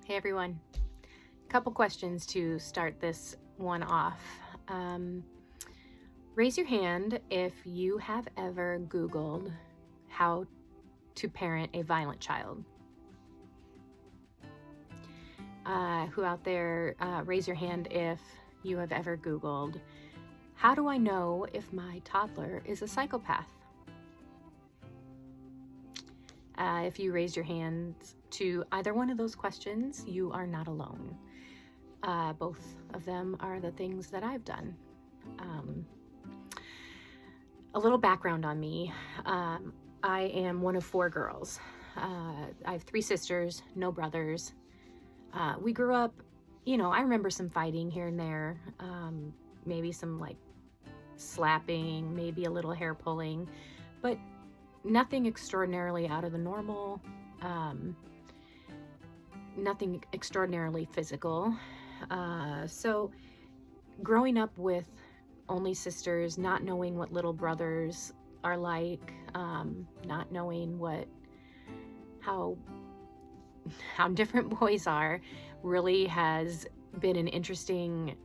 Hey everyone, couple questions to start this one off. Raise your hand if you have ever Googled how to parent a violent child. Who out there, raise your hand if you have ever Googled, how do I know if my toddler is a psychopath? If you raise your hand to either one of those questions, you are not alone. Both of them are the things that I've done. A little background on me. I am one of 4 girls. I have 3 sisters, no brothers. We grew up, I remember some fighting here and there, maybe some like slapping, maybe a little hair pulling, but nothing extraordinarily out of the normal, nothing extraordinarily physical. So growing up with only sisters, not knowing what little brothers are like, not knowing how different boys are, really has been an interesting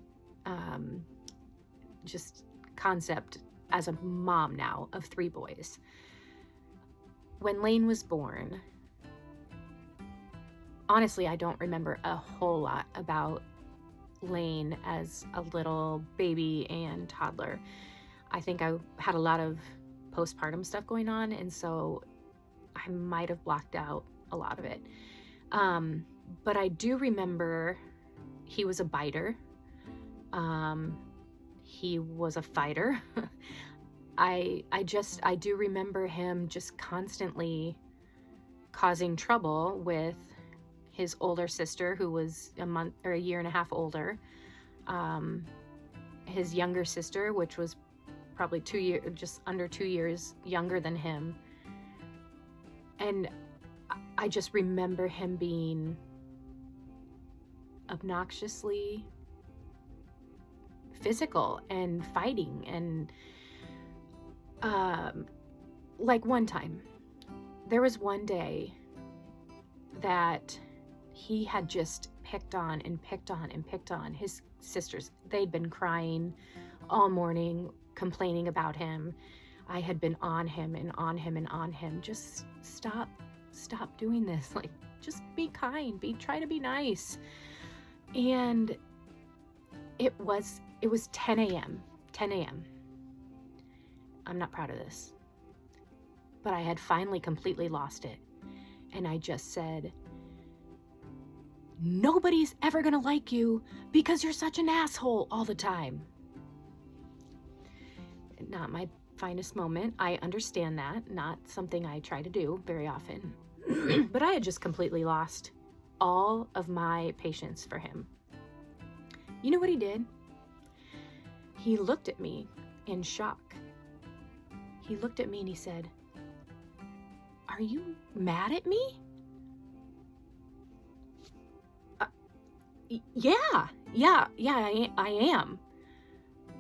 just concept as a mom now of 3 boys. When Lane was born, honestly, I don't remember a whole lot about Lane as a little baby and toddler. I think I had a lot of postpartum stuff going on, and so I might have blocked out a lot of it. But I do remember he was a biter. He was a fighter. I do remember him just constantly causing trouble with his older sister, who was a year and a half older. His younger sister, which was probably just under 2 years younger than him. And I just remember him being obnoxiously physical and fighting. And like one time, there was one day that he had just picked on his sisters. They'd been crying all morning, complaining about him. I had been on him and on him and on him. Just stop doing this. Like, just be kind, try to be nice. And it was 10 a.m. I'm not proud of this, but I had finally completely lost it. And I just said, nobody's ever gonna like you because you're such an asshole all the time. Not my finest moment. I understand that. Not something I try to do very often. But I had just completely lost all of my patience for him. You know what he did? He looked at me in shock. He looked at me and he said, "Are you mad at me?" Yeah, I am.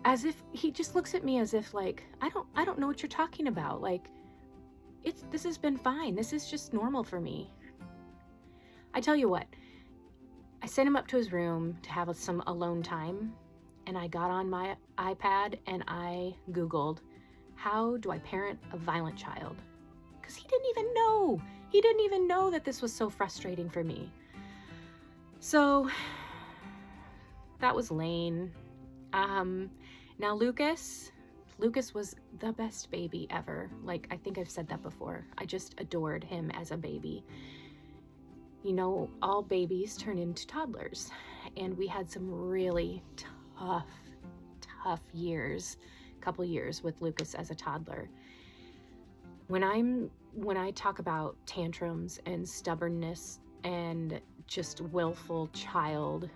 As if he just looks at me as if like, I don't know what you're talking about. Like, this has been fine. This is just normal for me. I tell you what, I sent him up to his room to have some alone time, and I got on my iPad and I Googled, how do I parent a violent child? Because he didn't even know that this was so frustrating for me. So that was Lane. Now Lucas was the best baby ever. Like, I think I've said that before. I just adored him as a baby. All babies turn into toddlers, and we had some really tough couple years with Lucas as a toddler. When I talk about tantrums and stubbornness and just willful child,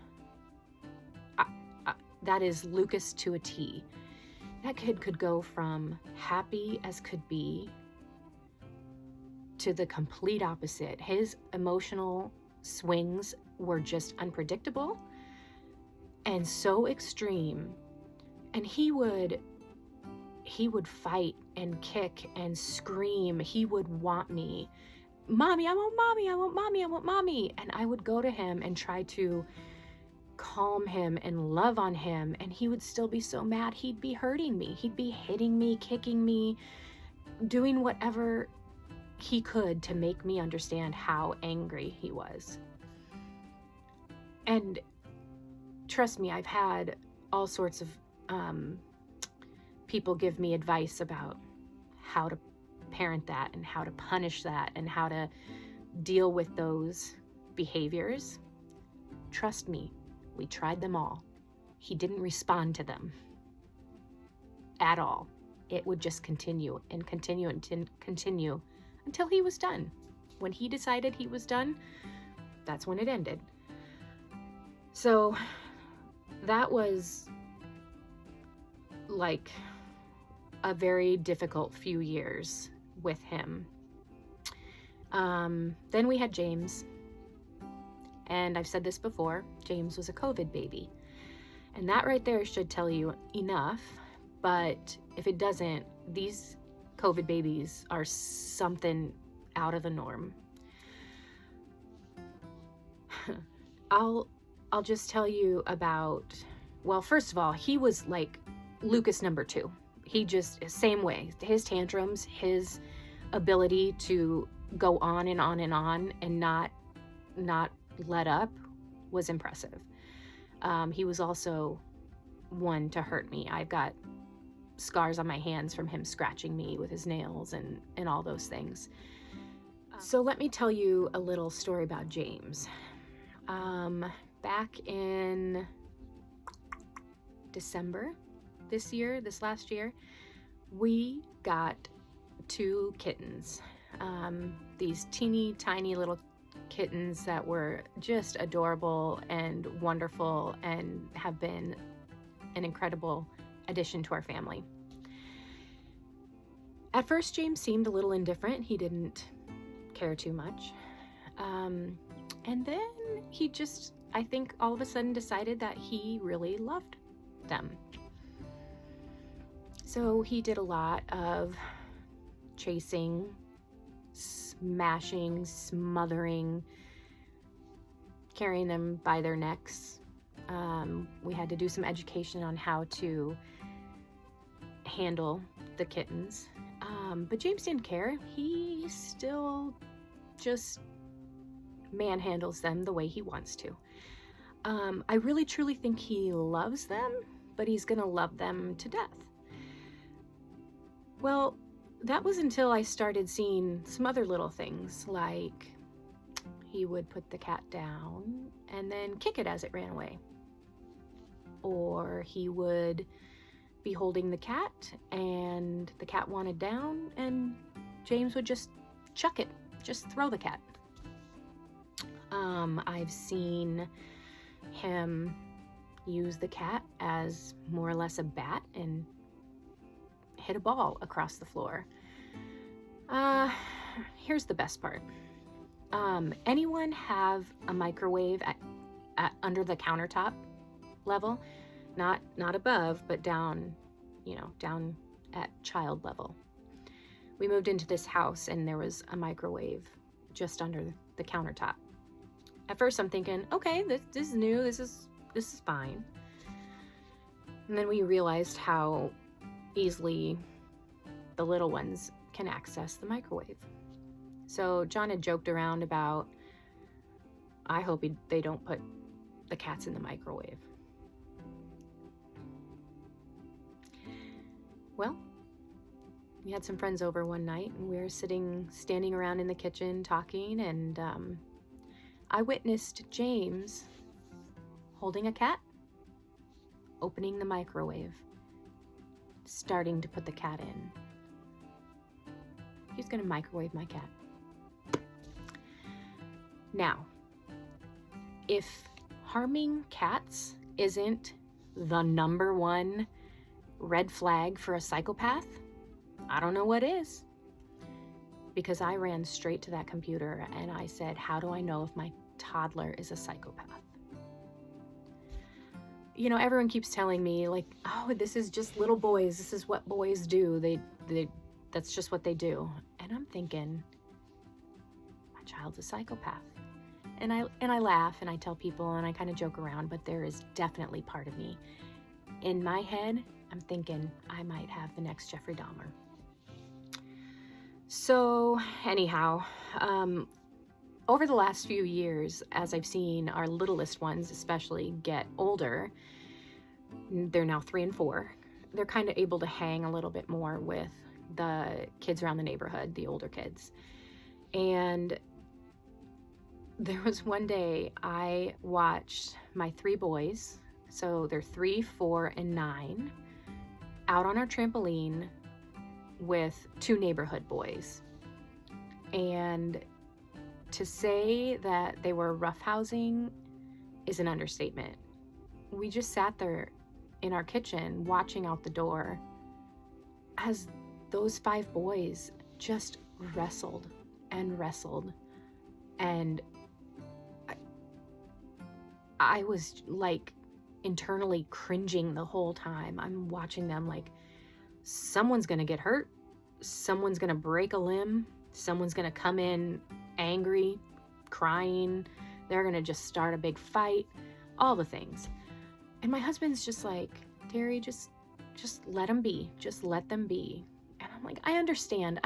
that is Lucas to a T. That kid could go from happy as could be to the complete opposite. His emotional swings were just unpredictable and so extreme. And he would fight and kick and scream. He would want me. Mommy, I want mommy, I want mommy, I want mommy. And I would go to him and try to calm him and love on him, and he would still be so mad. He'd be hurting me. He'd be hitting me, kicking me, doing whatever he could to make me understand how angry he was. And trust me, I've had all sorts of people give me advice about how to parent that and how to punish that and how to deal with those behaviors. Trust me, we tried them all. He didn't respond to them at all. It would just continue and continue and continue until he was done. When he decided he was done, that's when it ended. So that was like a very difficult few years with him. Then we had James. And I've said this before, James was a COVID baby. And that right there should tell you enough. But if it doesn't, these COVID babies are something out of the norm. I'll just tell you about, well, first of all, he was like Lucas number 2. He just, same way, his tantrums, his ability to go on and on and on and not let up was impressive. He was also one to hurt me. I've got scars on my hands from him scratching me with his nails and all those things. So let me tell you a little story about James. Back in December this last year, we got 2 kittens. These teeny tiny little kittens that were just adorable and wonderful and have been an incredible addition to our family. At first, James seemed a little indifferent. He didn't care too much. And then he just, I think, all of a sudden decided that he really loved them. So he did a lot of chasing, smashing, smothering, carrying them by their necks. We had to do some education on how to handle the kittens. But James didn't care. He still just manhandles them the way he wants to. I really truly think he loves them, but he's gonna love them to death. Well, that was until I started seeing some other little things, like he would put the cat down and then kick it as it ran away. Or he would be holding the cat and the cat wanted down and James would just chuck it, just throw the cat. I've seen him use the cat as more or less a bat and hit a ball across the floor. Here's the best part. Anyone have a microwave at under the countertop level? Not above, but down, down at child level. We moved into this house and there was a microwave just under the countertop. At first I'm thinking, okay, this is new, this is fine. And then we realized how easily the little ones can access the microwave. So John had joked around about, I hope they don't put the cats in the microwave. Well, we had some friends over one night and we were standing around in the kitchen talking, and I witnessed James holding a cat, opening the microwave, starting to put the cat in. He's gonna microwave my cat. Now, if harming cats isn't the number one red flag for a psychopath, I don't know what is. Because I ran straight to that computer and I said, how do I know if my toddler is a psychopath? Everyone keeps telling me like, oh, this is just little boys. This is what boys do. That's just what they do. And I'm thinking, child's a psychopath. And I laugh and I tell people and I kind of joke around, but there is definitely part of me. In my head, I'm thinking I might have the next Jeffrey Dahmer. So anyhow, over the last few years, as I've seen our littlest ones especially get older, they're now 3 and 4, they're kind of able to hang a little bit more with the kids around the neighborhood, the older kids. And there was one day I watched my 3 boys, so they're 3, 4, and 9, out on our trampoline with 2 neighborhood boys. And to say that they were roughhousing is an understatement. We just sat there in our kitchen watching out the door as those 5 boys just wrestled and wrestled. And I was like internally cringing the whole time. I'm watching them like, someone's gonna get hurt, someone's gonna break a limb, someone's gonna come in angry, crying, they're gonna just start a big fight, all the things. And my husband's just like, Terry, just let them be, just let them be. And I'm like, I understand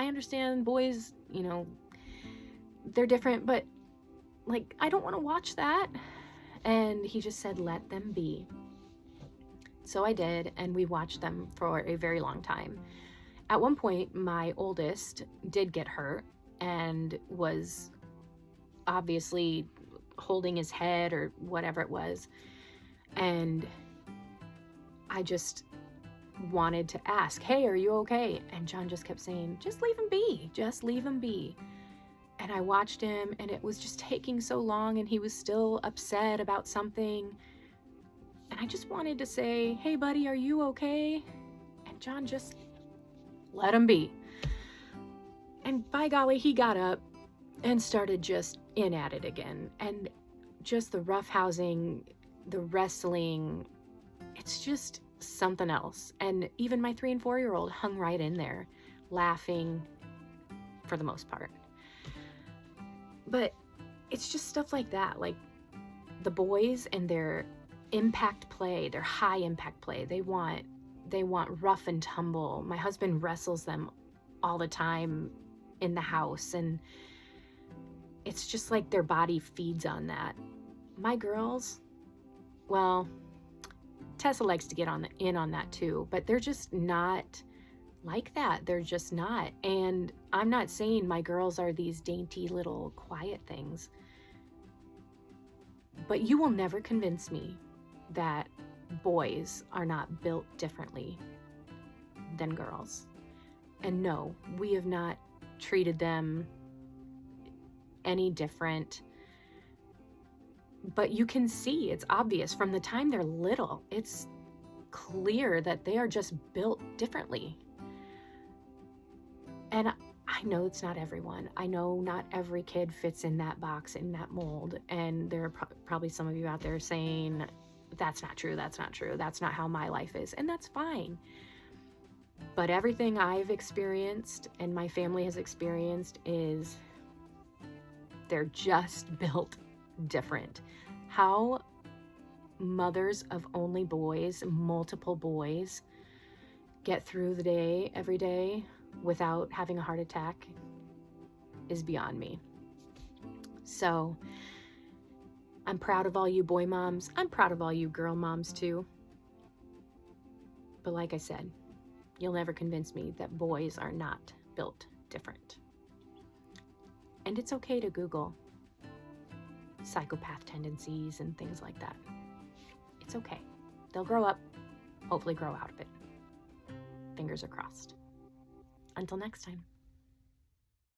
boys, you know, they're different, but like, I don't want to watch that. And he just said, let them be. So I did, and we watched them for a very long time. At one point, my oldest did get hurt and was obviously holding his head or whatever it was. And I just wanted to ask, hey, are you okay? And John just kept saying, just leave him be, just leave him be. And I watched him, and it was just taking so long, and he was still upset about something. And I just wanted to say, hey, buddy, are you okay? And John just let him be. And by golly, he got up and started just in at it again. And just the roughhousing, the wrestling, it's just something else. And even my 3 and 4-year-old hung right in there, laughing for the most part. But it's just stuff like that, like the boys and their impact play, their high impact play. They want rough and tumble. My husband wrestles them all the time in the house, and it's just like their body feeds on that. My girls, well, Tessa likes to get in on that too, but they're just not like that. They're just not. And I'm not saying my girls are these dainty little quiet things, but you will never convince me that boys are not built differently than girls. And no, we have not treated them any different. But you can see, it's obvious from the time they're little, it's clear that they are just built differently. And I know it's not everyone. I know not every kid fits in that box, in that mold. And there are probably some of you out there saying, that's not true, that's not true, that's not how my life is. And that's fine. But everything I've experienced and my family has experienced is they're just built different. How mothers of only boys, multiple boys, get through the day every day without having a heart attack is beyond me. So I'm proud of all you boy moms. I'm proud of all you girl moms too. But like I said, you'll never convince me that boys are not built different. And it's okay to Google psychopath tendencies and things like that. It's okay. They'll grow up, hopefully grow out of it. Fingers are crossed. Until next time.